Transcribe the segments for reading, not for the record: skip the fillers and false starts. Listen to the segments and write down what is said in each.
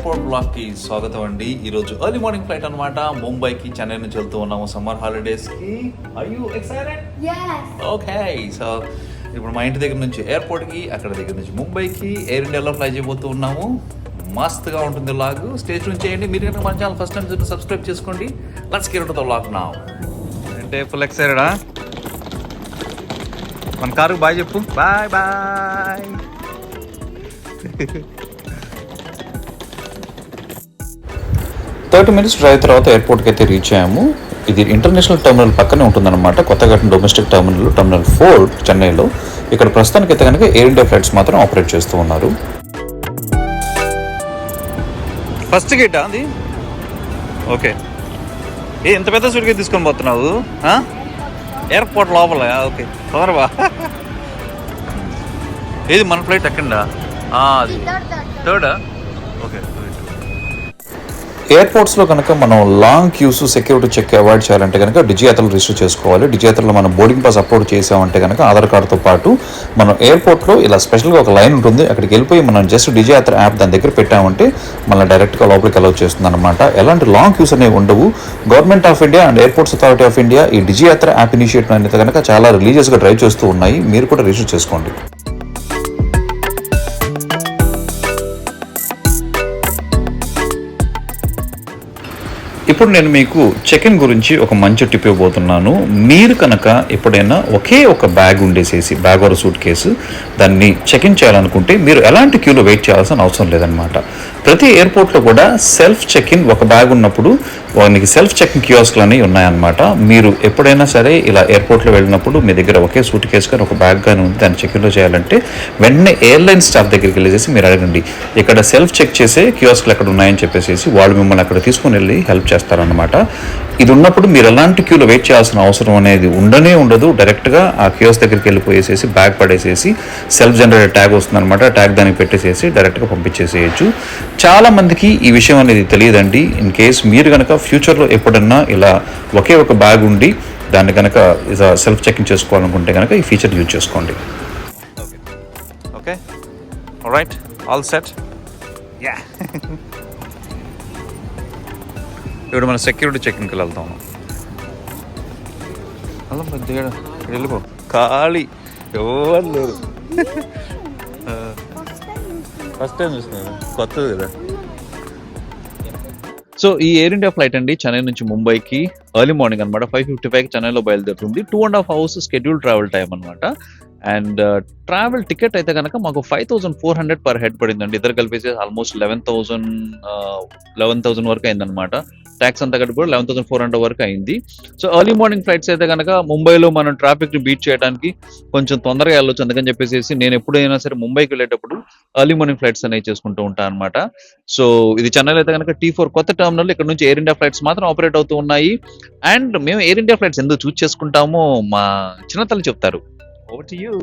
Airport blog కి స్వాగతం అండి. ఈ రోజు ఎర్లీ మార్నింగ్ ఫ్లైట్ అన్నమాట. ముంబైకి చెన్నై నుంచి వెళ్తూ ఉన్నాము సమ్మర్ హాలిడేస్ కి. Are you excited? yes okay. So ఇప్పుడు మా ఇంటి దగ్గర నుంచి ఎయిర్పోర్ట్ కి, అక్కడ దగ్గర నుంచి ముంబైకి ఎయిర్ ఇండియాలో ఫ్లై చేయబోతూ ఉన్నాము. మస్తుగా ఉంటుంది లాగ్. స్టేజ్ నుంచి చేయండి. మీరు కనుక మన ఛానల్ ఫస్ట్ టైం సబ్స్క్రైబ్ చేసుకోండి. Let's get to the log now. అంటే ఫుల్ ఎక్సైటెడా? మన కారుకి బాయ్ చెప్పు. Bye bye. 30 minutes డ్రైవ్ తర్వాత ఎయిర్పోర్ట్కి అయితే రీచ్ అయ్యాము. ఇది ఇంటర్నేషనల్ టెర్మినల్ పక్కనే ఉంటుందన్నమాట. కొత్తగా డొమెస్టిక్ టెర్మినల్ 4 చెన్నైలో. ఇక్కడ ప్రస్తుతానికి అయితే కనుక ఎయిర్ ఇండియా ఫ్లైట్స్ మాత్రం ఆపరేట్ చేస్తూ ఉన్నారు. ఫస్ట్ గేటా అది? ఓకే. ఎంత పెద్ద సూట్ కేసు తీసుకొని పోతున్నావు? ఎయిర్పోర్ట్ లోపల. ఓకే, తొందరగా. ఏది మన ఫ్లైట్ ఎక్కండా? అది థర్డా? ఓకే. ఎయిర్పోర్ట్స్లో కనుక మనం long queues security check avoid చేయాలంటే కనుక డిజి యాత్రలు రిజిస్టర్ చేసుకోవాలి. డిజి యాత్రలో మనం బోర్డింగ్ పాస్ అప్లోడ్ చేసామంటే కనుక ఆధార్ కార్డుతో పాటు మనం ఎయిర్పోర్ట్లో ఇలా స్పెషల్గా ఒక లైన్ ఉంటుంది. అక్కడికి వెళ్ళిపోయి మనం జస్ట్ డిజి యాత్ర యాప్ దాని దగ్గర పెట్టామంటే మన డైరెక్ట్గా లోపలికి అలౌ చేస్తుంది అనమాట. ఎలాంటి లాంగ్ క్యూస్ అనేవి ఉండవు. Government of India and airports authority of India ఈ డిజి యాత్ర యాప్ ఇనిషియేటివ్ అనేది కనుక చాలా రిలీజియస్గా డ్రైవ్ చేస్తూ ఉన్నాయి. మీరు కూడా రిజిస్టర్ చేసుకోండి. ఇప్పుడు నేను మీకు చెక్ ఇన్ గురించి ఒక మంచి టిప్ ఇవ్వబోతున్నాను. మీరు కనుక ఎప్పుడైనా ఒకే ఒక బ్యాగ్ ఉండేసేసి, బ్యాగ్ ఆర్ సూట్ కేసు దాన్ని చెక్ ఇన్ చేయాలనుకుంటే మీరు ఎలాంటి క్యూలో వెయిట్ చేయాల్సిన అవసరం లేదనమాట. ప్రతి ఎయిర్పోర్ట్లో కూడా సెల్ఫ్ చెక్ ఇన్, ఒక బ్యాగ్ ఉన్నప్పుడు వానికి సెల్ఫ్ చెక్ ఇన్ కియోస్క్లు అనేవి ఉన్నాయన్నమాట. మీరు ఎప్పుడైనా సరే ఇలా ఎయిర్పోర్ట్లో వెళ్ళినప్పుడు మీ దగ్గర ఒకే సూట్ కేసు కానీ ఒక బ్యాగ్ కానీ ఉంది, దాన్ని చెక్ ఇన్లో చేయాలంటే వెంటనే ఎయిర్లైన్ స్టాఫ్ దగ్గరికి వెళ్ళేసి మీరు అడగండి, ఇక్కడ సెల్ఫ్ చెక్ చేసే కియోస్క్లు ఎక్కడ ఉన్నాయని చెప్పేసి వాళ్ళు మిమ్మల్ని అక్కడ తీసుకుని వెళ్ళి హెల్ప్ చేస్తారనమాట. ఇది ఉన్నప్పుడు మీరు ఎలాంటి క్యూలో వెయిట్ చేయాల్సిన అవసరం అనేది ఉండదు. డైరెక్ట్గా ఆ కియోస్ దగ్గరికి వెళ్ళిపోయేసేసి బ్యాగ్ పడేసేసి సెల్ఫ్ జనరేటెడ్ ట్యాగ్ వస్తుందన్నమాట. ట్యాగ్ దానికి పెట్టేసేసి డైరెక్ట్గా పంపించేసేయచ్చు. చాలా మందికి ఈ విషయం అనేది తెలియదండి. ఇన్ కేస్ మీరు కనుక ఫ్యూచర్లో ఎప్పుడన్నా ఇలా ఒకే ఒక బ్యాగ్ ఉండి దాన్ని కనుక సెల్ఫ్ చెకింగ్ చేసుకోవాలనుకుంటే కనుక ఈ ఫీచర్ యూజ్ చేసుకోండి. Okay, alright, all set. Yeah, ఇప్పుడు మనం సెక్యూరిటీ చెకింగ్కి వెళ్తాము. అలా పెద్దగా వెళ్ళిపో, ఖాళీ ఎవరు లేరు. ఫస్ట్ టైం చూస్తున్నాను, కొత్తది కదా. సో ఈ ఎయిర్ ఇండియా ఫ్లైట్ అండి చెన్నై నుంచి ముంబైకి ఎర్లీ మార్నింగ్ అనమాట. 5:55 చెన్నైలో బయలుదేరుతుంది. 2.5 hours స్కెడ్యూల్ ట్రావెల్ టైం అనమాట. అండ్ ట్రావెల్ టికెట్ అయితే కనుక మాకు 5,400 పర్ హెడ్ పడిందండి. ఇద్దరు కలిపేసి ఆల్మోస్ట్ 11,000 వరకు అయిందనమాట. ట్యాక్స్ అంతా కలిపి కూడా 11,400 వరకు అయింది. సో ఎర్లీ మార్నింగ్ ఫ్లైట్స్ అయితే కనుక ముంబైలో మనం ట్రాఫిక్ ని బీట్ చేయడానికి కొంచెం తొందరగా వెళ్ళొచ్చు. అందుకని చెప్పేసి నేను ఎప్పుడైనా సరే ముంబైకి వెళ్ళేటప్పుడు ఎర్లీ మార్నింగ్ ఫ్లైట్స్ అనేవి చేసుకుంటూ ఉంటాను అనమాట. సో ఇది చెన్నైలో అయితే కనుక T4 కొత్త టర్మినల్, ఇక్కడ నుంచి ఎయిర్ ఇండియా ఫ్లైట్స్ మాత్రం ఆపరేట్ అవుతూ ఉన్నాయి. అండ్ మేము ఎయిర్ ఇండియా ఫ్లైట్స్ ఎందుకు చూస్ చేసుకుంటామో మా చిన్నతల్లి చెప్తారు. Over to you.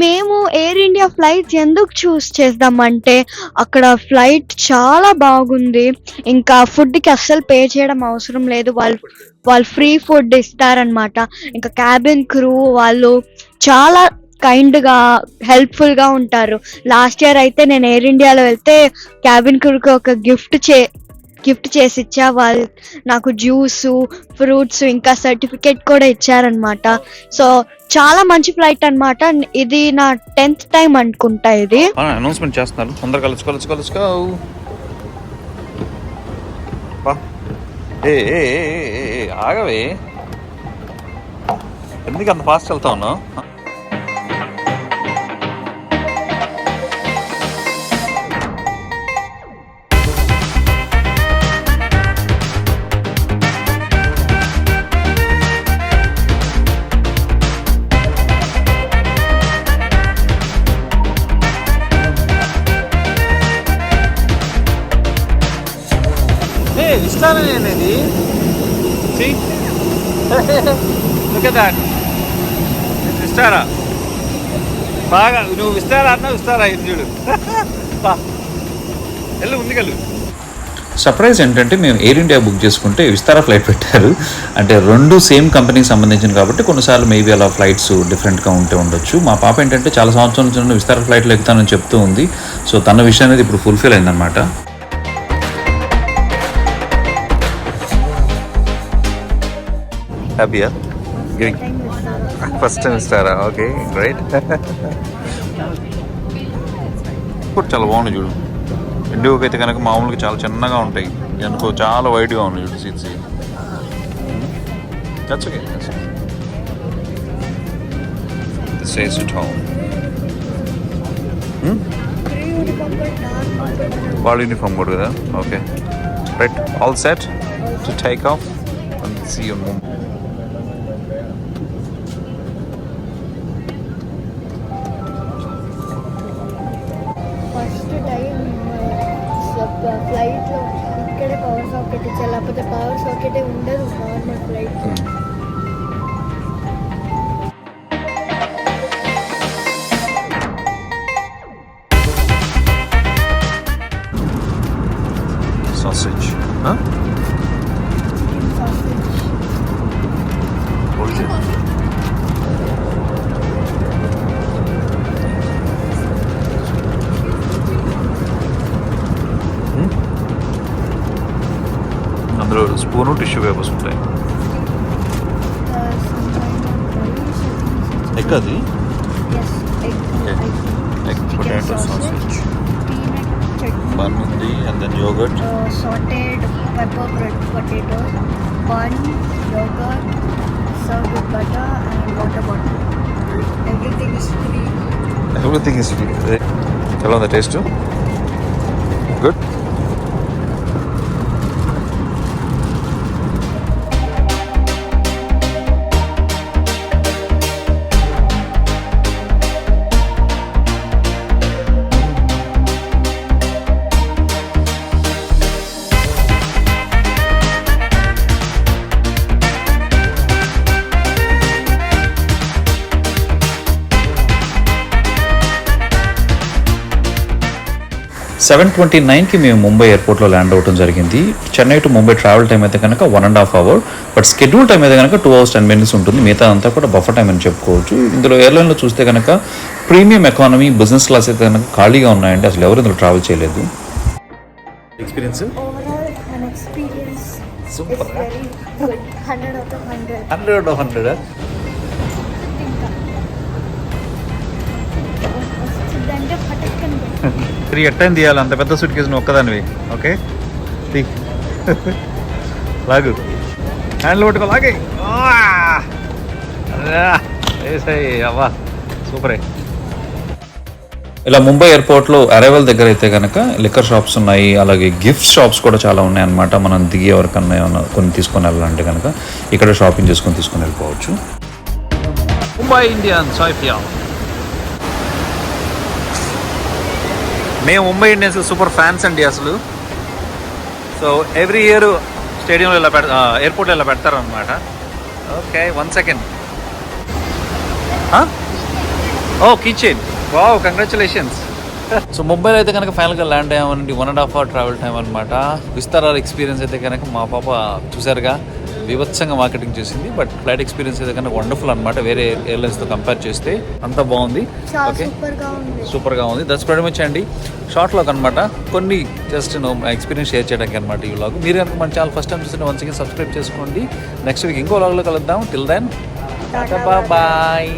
మేము ఎయిర్ ఇండియా ఫ్లైట్స్ ఎందుకు చూస్ చేద్దామంటే అక్కడ ఫ్లైట్ చాలా బాగుంది. ఇంకా ఫుడ్కి అస్సలు పే చేయడం అవసరం లేదు. వాళ్ళు ఫ్రీ ఫుడ్ ఇస్తారనమాట. ఇంకా క్యాబిన్ క్రూ వాళ్ళు చాలా కైండ్గా హెల్ప్ఫుల్గా ఉంటారు. లాస్ట్ ఇయర్ అయితే నేను ఎయిర్ ఇండియాలో వెళ్తే క్యాబిన్ క్రూకి ఒక గిఫ్ట్ చేసి ఇచ్చా. వాళ్ళు నాకు జ్యూసు, ఫ్రూట్స్ ఇంకా సర్టిఫికేట్ కూడా ఇచ్చారనమాట. సో చాలా మంచి ఫ్లైట్ అనమాట. ఇది నా 10th టైం అనుకుంటా ఇది. అనౌన్స్మెంట్ చేస్తున్నారు, తొందరగా కలుసుకో. ఆగవే, ఎందుకు అంత ఫాస్ట్ వెళ్తా ఉన్నావు? Vistara అనేది. See? Look at that. Vistara. బాగా నువ్వు విస్తారా అన్నా విస్తారా అయింది చూడు. వెళ్ళు, ముందుకెళ్ళు. సర్ప్రైజ్ ఏంటంటే మేము ఎయిర్ ఇండియా బుక్ చేసుకుంటే విస్తారా ఫ్లైట్ పెట్టారు. అంటే రెండు సేమ్ కంపెనీకి సంబంధించిన కాబట్టి కొన్నిసార్లు మేబీ అలా ఫ్లైట్స్ డిఫరెంట్గా ఉంటే ఉండొచ్చు. మా పాప ఏంటంటే చాలా సంవత్సరాల నుంచి విస్తారా ఫ్లైట్లో ఎక్కుతానని చెప్తూ ఉంది. సో తన విషయం అనేది ఇప్పుడు ఫుల్ఫిల్ అయిందనమాట. హ్యాపీయా? First time Vistara? Okay, great. ఇప్పుడు చాలా బాగుంది చూడు. ఇండిగోకి అయితే కనుక మామూలుగా చాలా చిన్నగా ఉంటాయి, ఎందుకో చాలా వైడ్గా ఉన్నాయి చూడు seats. That's okay. This says at home. All uniform good కదా? Okay. Right. All set to take off and see you in Mumbai. First time ఫ్లైట్లో ఇక్కడే పవర్ సాకెట్ ఇచ్చారు, లేకపోతే పవర్ సాకెటే ఉండదు normal flight. Sausage. Huh? What is it? అందులో spoon tissue papers ఉంటాయి. Egg అది? ఎగ్ పొటాటో సాసేజ్, బన్ ఉంది, and then yogurt, salted pepper bread potato, bun, yogurt, served with butter and water bottle. Everything is free. Everything is free. ఎలా ఉంది taste? Good. Seven 29కి మేము ముంబై ఎయిర్పోర్ట్లో land అవ్వడం జరిగింది. Chennai to Mumbai travel time అయితే కనుక 1.5 hours, but schedule time అయితే కనుక 2 hours 10 minutes ఉంటుంది. మిగతా అంతా కూడా బఫర్ టైం అని చెప్పుకోవచ్చు. ఇందులో ఎయిర్లైన్లో చూస్తే కనుక ప్రీమియం ఎకానమీ, బిజినెస్ క్లాస్ అయితే కనుక ఖాళీగా ఉన్నాయండి, అసలు ఎవరు ఇందులో ట్రావెల్ చేయలేదు. Experience super. 100 త్రీ ఎట్టని తీయాలి, అంత పెద్ద సూట్ కేసు ఒక్కదానివి. ఓకే, తీ లాగు, హ్యాండ్లు పట్టుకో, లాగే. అవ్వా సూపరే. ఇలా ముంబై ఎయిర్పోర్ట్లో అరైవల్ దగ్గర అయితే కనుక లిక్కర్ షాప్స్ ఉన్నాయి, అలాగే గిఫ్ట్ షాప్స్ కూడా చాలా ఉన్నాయన్నమాట. మనం దిగి ఎవరికన్నా ఏమన్నా కొన్ని తీసుకొని వెళ్ళాలంటే కనుక ఇక్కడ షాపింగ్ చేసుకొని తీసుకొని వెళ్ళిపోవచ్చు. ముంబై ఇండియన్ సాయిఫియా. మేము ముంబై ఇండియన్స్ సూపర్ ఫ్యాన్స్ అండి అసలు. సో ఎవ్రీ ఇయర్ స్టేడియంలో ఇలా ఎయిర్పోర్ట్లో ఇలా పెడతారనమాట. Okay, 1 second. ఓ కిచెన్, వావ్, కంగ్రాచులేషన్స్. సో ముంబైలో అయితే కనుక ఫైనల్గా ల్యాండ్ అయ్యామండి. 1.5 hour ట్రావెల్ టైం అనమాట. విస్తారా ఎక్స్పీరియన్స్ అయితే కనుక మా పాప చూసారుగా వివత్సంగా మార్కెటింగ్ చేసింది. బట్ ఫ్లైట్ ఎక్స్పీరియన్స్ అయితే కనుక వండర్ఫుల్ అనమాట. వేరే ఎయిర్లైన్స్తో కంపేర్ చేస్తే అంతా బాగుంది. ఓకే, సూపర్గా ఉంది. దట్స్ వెరీ మచ్ అండి. షార్ట్లో అనమాట కొన్ని జస్ట్ ఎక్స్పీరియన్స్ షేర్ చేయడానికి అనమాట ఈ వ్లాగ్. మీరు కనుక మన ఛానల్ ఫస్ట్ టైం చూస్తే వన్స్ అగైన్ సబ్స్క్రైబ్ చేసుకోండి. నెక్స్ట్ వీక్ ఇంకో వ్లాగ్లో కలుద్దాం. Till then bye.